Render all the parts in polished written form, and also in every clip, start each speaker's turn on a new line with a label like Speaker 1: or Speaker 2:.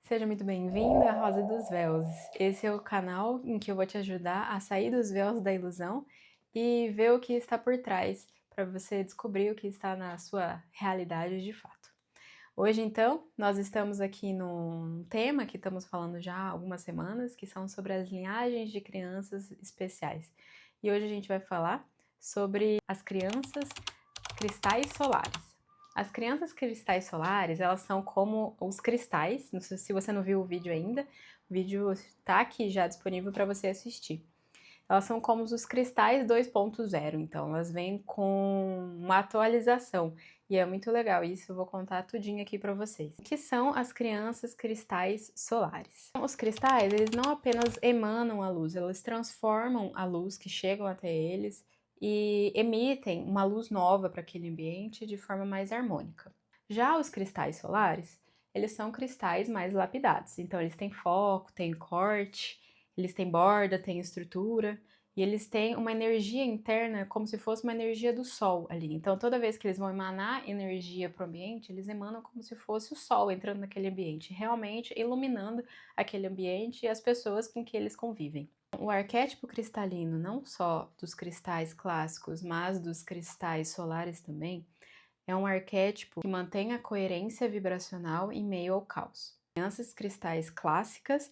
Speaker 1: Seja muito bem-vindo à Rosa dos Véus. Esse é o canal em que eu vou te ajudar a sair dos véus da ilusão e ver o que está por trás, para você descobrir o que está na sua realidade de fato. Hoje, então, nós estamos aqui num tema que estamos falando já há algumas semanas, que são sobre as linhagens de crianças especiais. E hoje a gente vai falar sobre as crianças cristais solares. As crianças cristais solares, elas são como os cristais. Não sei se você não viu o vídeo ainda, o vídeo está aqui já disponível para você assistir. Elas são como os cristais 2.0, então elas vêm com uma atualização. E é muito legal isso, eu vou contar tudinho aqui para vocês. O que são as crianças cristais solares? Os cristais, eles não apenas emanam a luz, eles transformam a luz que chegam até eles e emitem uma luz nova para aquele ambiente de forma mais harmônica. Já os cristais solares, eles são cristais mais lapidados, então eles têm foco, têm corte, eles têm borda, têm estrutura, e eles têm uma energia interna como se fosse uma energia do sol ali. Então, toda vez que eles vão emanar energia para o ambiente, eles emanam como se fosse o sol entrando naquele ambiente, realmente iluminando aquele ambiente e as pessoas com que eles convivem. O arquétipo cristalino, não só dos cristais clássicos, mas dos cristais solares também, é um arquétipo que mantém a coerência vibracional em meio ao caos. Crianças cristais clássicas,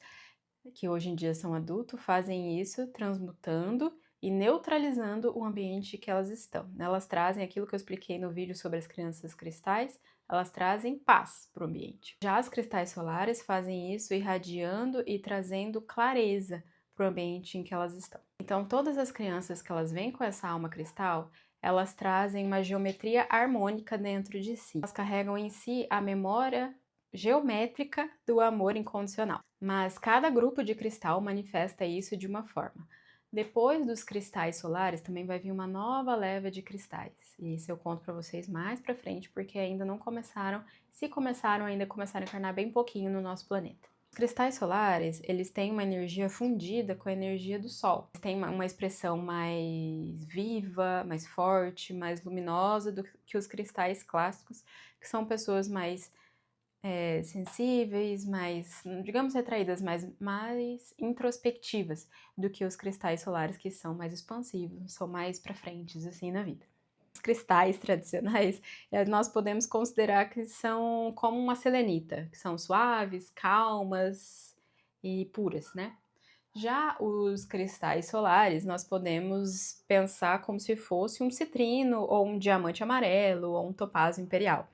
Speaker 1: que hoje em dia são adultos, fazem isso transmutando e neutralizando o ambiente que elas estão. Elas trazem aquilo que eu expliquei no vídeo sobre as crianças cristais, elas trazem paz para o ambiente. Já as cristais solares fazem isso irradiando e trazendo clareza para o ambiente em que elas estão. Então, todas as crianças que elas vêm com essa alma cristal, elas trazem uma geometria harmônica dentro de si. Elas carregam em si a memória geométrica do amor incondicional. Mas cada grupo de cristal manifesta isso de uma forma. Depois dos cristais solares também vai vir uma nova leva de cristais. E isso eu conto para vocês mais para frente, porque ainda não começaram, se começaram, ainda começaram a encarnar bem pouquinho no nosso planeta. Os cristais solares, eles têm uma energia fundida com a energia do Sol. Eles têm uma expressão mais viva, mais forte, mais luminosa do que os cristais clássicos, que são pessoas mais sensíveis, mais, digamos, retraídas, mais introspectivas do que os cristais solares, que são mais expansivos, são mais para frente, assim, na vida. Os cristais tradicionais, nós podemos considerar que são como uma selenita, que são suaves, calmas e puras, né? Já os cristais solares, nós podemos pensar como se fosse um citrino, ou um diamante amarelo, ou um topázio imperial,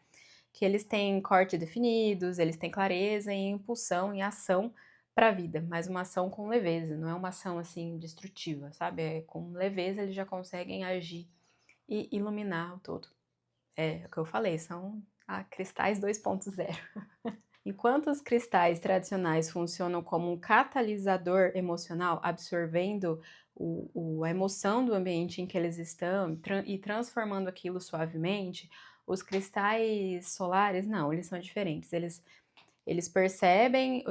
Speaker 1: que eles têm corte definidos, eles têm clareza e impulsão e ação para a vida, mas uma ação com leveza, não é uma ação assim destrutiva, sabe? É com leveza eles já conseguem agir e iluminar o todo. É o que eu falei, são cristais 2.0. Enquanto os cristais tradicionais funcionam como um catalisador emocional, absorvendo a emoção do ambiente em que eles estão e transformando aquilo suavemente, os cristais solares, não, eles são diferentes. Eles percebem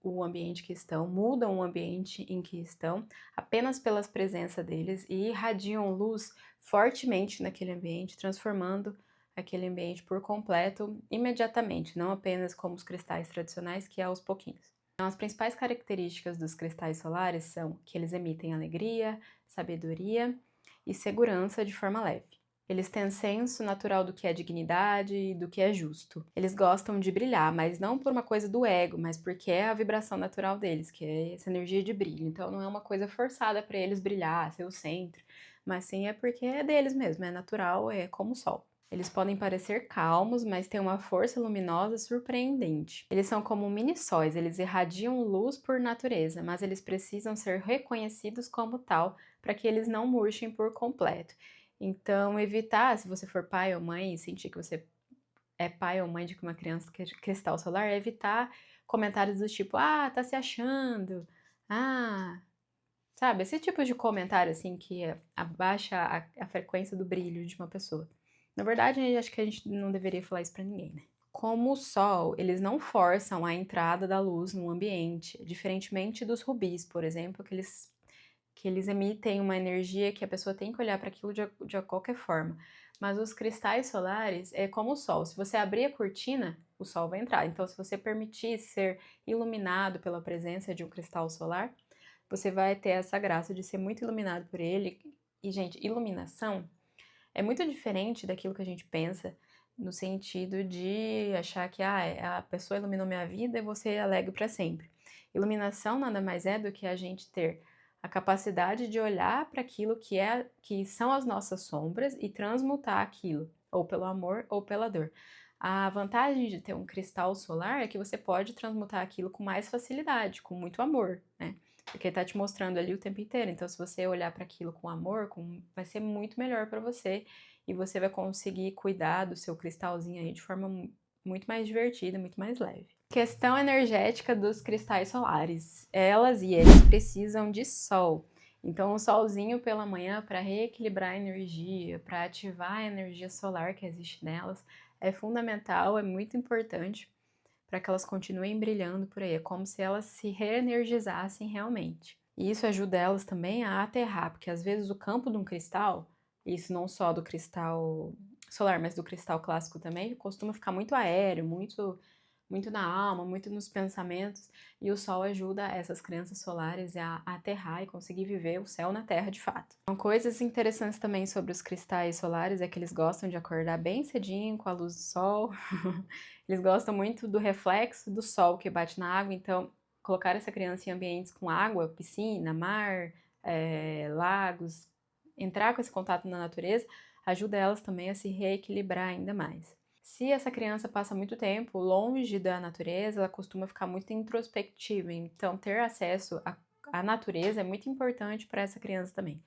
Speaker 1: o ambiente que estão, mudam o ambiente em que estão, apenas pela presença deles e irradiam luz fortemente naquele ambiente, transformando aquele ambiente por completo, imediatamente, não apenas como os cristais tradicionais, que é aos pouquinhos. Então, as principais características dos cristais solares são que eles emitem alegria, sabedoria e segurança de forma leve. Eles têm senso natural do que é dignidade e do que é justo. Eles gostam de brilhar, mas não por uma coisa do ego, mas porque é a vibração natural deles, que é essa energia de brilho. Então não é uma coisa forçada para eles brilhar, ser o centro, mas sim é porque é deles mesmo, é natural, é como o sol. Eles podem parecer calmos, mas têm uma força luminosa surpreendente. Eles são como mini-sóis, eles irradiam luz por natureza, mas eles precisam ser reconhecidos como tal para que eles não murchem por completo. Então, evitar, se você for pai ou mãe e sentir que você é pai ou mãe de uma criança cristal solar, é evitar comentários do tipo, tá se achando, sabe? Esse tipo de comentário, assim, que abaixa a frequência do brilho de uma pessoa. Na verdade, eu acho que a gente não deveria falar isso pra ninguém, né? Como o sol, eles não forçam a entrada da luz no ambiente, diferentemente dos rubis, por exemplo, que eles que eles emitem uma energia que a pessoa tem que olhar para aquilo de qualquer forma. Mas os cristais solares é como o sol. Se você abrir a cortina, o sol vai entrar. Então, se você permitir ser iluminado pela presença de um cristal solar, você vai ter essa graça de ser muito iluminado por ele. E, gente, iluminação é muito diferente daquilo que a gente pensa, no sentido de achar que a pessoa iluminou minha vida e você é alegre para sempre. Iluminação nada mais é do que a gente ter a capacidade de olhar para aquilo que são as nossas sombras e transmutar aquilo, ou pelo amor ou pela dor. A vantagem de ter um cristal solar é que você pode transmutar aquilo com mais facilidade, com muito amor, né? Porque ele tá te mostrando ali o tempo inteiro. Então, se você olhar para aquilo com amor, vai ser muito melhor para você e você vai conseguir cuidar do seu cristalzinho aí de forma muito mais divertida, muito mais leve. Questão energética dos cristais solares. Elas e eles precisam de sol. Então, o solzinho pela manhã para reequilibrar a energia, para ativar a energia solar que existe nelas, é fundamental, é muito importante para que elas continuem brilhando por aí. É como se elas se reenergizassem realmente. E isso ajuda elas também a aterrar, porque às vezes o campo de um cristal, isso não só do cristal solar, mas do cristal clássico também, costuma ficar muito aéreo, muito na alma, muito nos pensamentos, e o sol ajuda essas crianças solares a aterrar e conseguir viver o céu na terra de fato. Então, coisas interessantes também sobre os cristais solares é que eles gostam de acordar bem cedinho com a luz do sol, eles gostam muito do reflexo do sol que bate na água, então colocar essa criança em ambientes com água, piscina, mar, lagos, entrar com esse contato na natureza, ajuda elas também a se reequilibrar ainda mais. Se essa criança passa muito tempo longe da natureza, ela costuma ficar muito introspectiva, então ter acesso à natureza é muito importante para essa criança também,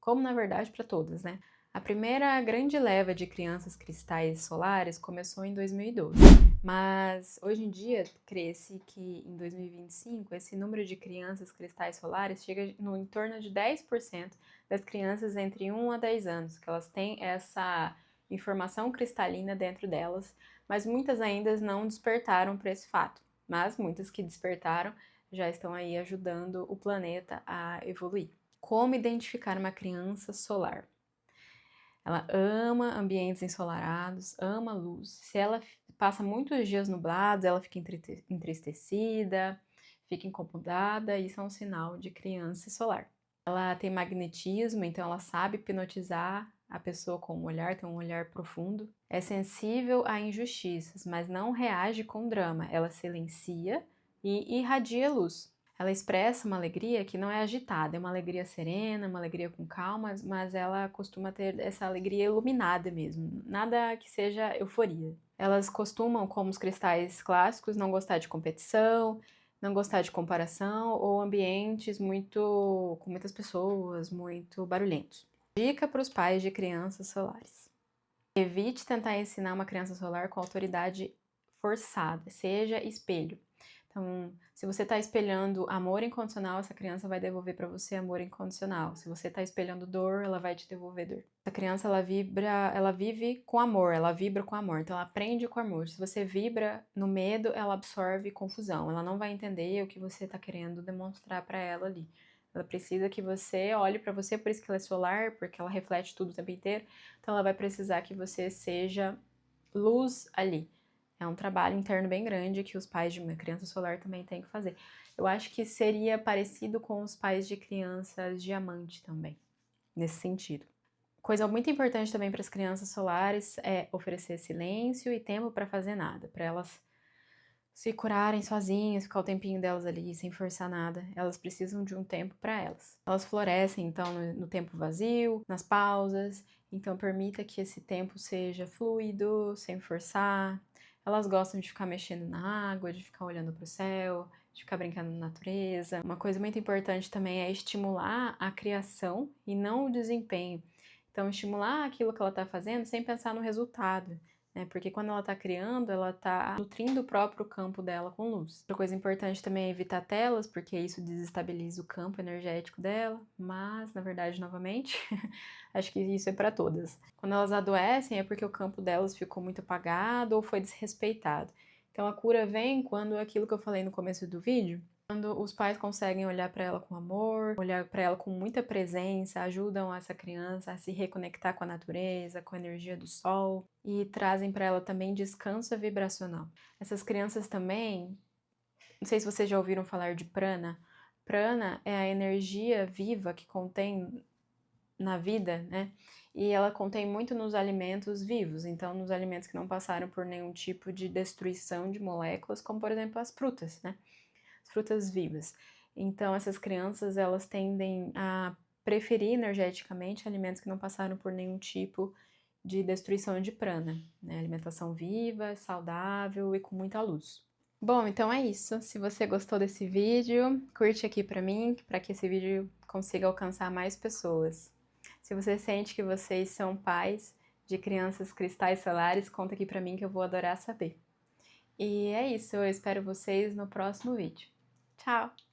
Speaker 1: como na verdade para todas, né? A primeira grande leva de crianças cristais solares começou em 2012, mas hoje em dia cresce que em 2025 esse número de crianças cristais solares chega no em torno de 10% das crianças entre 1 a 10 anos, que elas têm essa informação cristalina dentro delas, mas muitas ainda não despertaram para esse fato. Mas muitas que despertaram já estão aí ajudando o planeta a evoluir. Como identificar uma criança solar? Ela ama ambientes ensolarados, ama luz. Se ela passa muitos dias nublados, ela fica entristecida, fica incomodada, isso é um sinal de criança solar. Ela tem magnetismo, então ela sabe hipnotizar a pessoa com um olhar, tem um olhar profundo. É sensível a injustiças, mas não reage com drama. Ela silencia e irradia luz. Ela expressa uma alegria que não é agitada, é uma alegria serena, uma alegria com calma, mas ela costuma ter essa alegria iluminada mesmo, nada que seja euforia. Elas costumam, como os cristais clássicos, não gostar de competição, não gostar de comparação ou ambientes com muitas pessoas, muito barulhentos. Dica para os pais de crianças solares. Evite tentar ensinar uma criança solar com autoridade forçada, seja espelho. Então, se você está espelhando amor incondicional, essa criança vai devolver para você amor incondicional. Se você está espelhando dor, ela vai te devolver dor. Essa criança, ela vive com amor, ela vibra com amor, então ela aprende com amor. Se você vibra no medo, ela absorve confusão. Ela não vai entender o que você está querendo demonstrar para ela ali. Ela precisa que você olhe para você, por isso que ela é solar, porque ela reflete tudo o tempo inteiro. Então ela vai precisar que você seja luz ali. É um trabalho interno bem grande que os pais de uma criança solar também têm que fazer. Eu acho que seria parecido com os pais de crianças diamante também, nesse sentido. Coisa muito importante também para as crianças solares é oferecer silêncio e tempo para fazer nada, para elas se curarem sozinhas, ficar o tempinho delas ali sem forçar nada. Elas precisam de um tempo para elas. Elas florescem então no tempo vazio, nas pausas, então permita que esse tempo seja fluido, sem forçar. Elas gostam de ficar mexendo na água, de ficar olhando para o céu, de ficar brincando na natureza. Uma coisa muito importante também é estimular a criação e não o desempenho. Então, estimular aquilo que ela está fazendo sem pensar no resultado, né? Porque quando ela está criando, ela está nutrindo o próprio campo dela com luz. Outra coisa importante também é evitar telas, porque isso desestabiliza o campo energético dela, mas, na verdade, novamente, acho que isso é para todas. Quando elas adoecem é porque o campo delas ficou muito apagado ou foi desrespeitado. Então, a cura vem quando aquilo que eu falei no começo do vídeo, Quando os pais conseguem olhar para ela com amor, olhar para ela com muita presença, ajudam essa criança a se reconectar com a natureza, com a energia do sol e trazem para ela também descanso vibracional. Essas crianças também, não sei se vocês já ouviram falar de prana. Prana é a energia viva que contém na vida, né? E ela contém muito nos alimentos vivos, então nos alimentos que não passaram por nenhum tipo de destruição de moléculas, como por exemplo as frutas, né? As frutas vivas. Então essas crianças, elas tendem a preferir energeticamente alimentos que não passaram por nenhum tipo de destruição de prana, né? Alimentação viva, saudável e com muita luz. Bom, então é isso. Se você gostou desse vídeo, curte aqui pra mim, para que esse vídeo consiga alcançar mais pessoas. Se você sente que vocês são pais de crianças cristais solares, conta aqui pra mim que eu vou adorar saber. E é isso, eu espero vocês no próximo vídeo. Tchau!